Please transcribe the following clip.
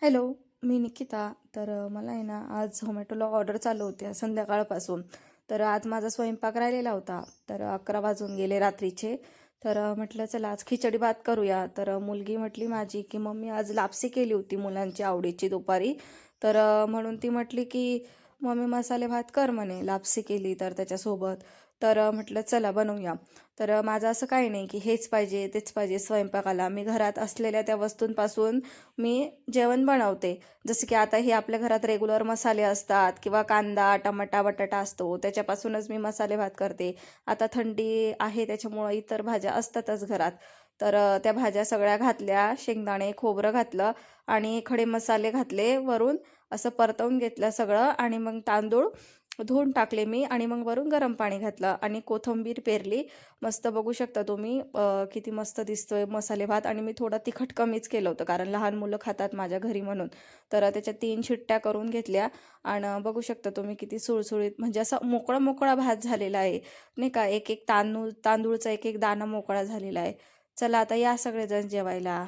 Hello, मी निकिता. मला आहे ना आज झोमॅटोला ऑर्डर चालू होत्या संध्याकाळपासून. तर आज माझा स्वयंपाक राहिलेला होता. 11 वाजून गेले रात्रीचे. म्हटलं चला आज खिचडी भात करूया. मुलगी म्हटली माझी की मम्मी आज लापसी केली होती मुलांची आवडीची दुपारी. म्हणून ती म्हटली की मम्मी मसाले भात कर म्हणे, लापसी केली तर त्याच्यासोबत. म्हटलं चला बनवूया. माझं असं काही नाही की हेच पाहिजे तेच पाहिजे स्वयंपाकाला. मी घरात असलेल्या त्या वस्तूंपासून मी जेवण बनवते. जसं की आता हे आपल्या घरात रेग्युलर मसाले असतात किंवा कांदा, टमाटा, बटाटा असतो त्याच्यापासूनच मी मसाले भात करते. आता थंडी आहे त्याच्यामुळं इतर भाज्या असतातच घरात. त्या भाज्या सगळ्या घातल्या, शेंगदाणे, खोबरं घातलं आणि खडे मसाले घातले वरून. असं परतवून घेतलं सगळं आणि मग तांदूळ धुवून टाकले मी आणि मग वरून गरम पाणी घातलं आणि कोथिंबीर पेरली. मस्त बघू शकता तुम्ही किती मस्त दिसतोय मसाले भात. आणि मी थोडं तिखट कमीच केलं होतं कारण लहान मुलं खातात माझ्या घरी म्हणून. त्याच्या 3 शिट्ट्या करून घेतल्या आणि बघू शकता तुम्ही किती सुळसुळीत म्हणजे असा मोकळा मोकळा भात झालेला आहे नाही का. एक एक तांदूळचा एक एक दाणा मोकळा झालेला आहे. चला आता या सगळेजण जेवायला.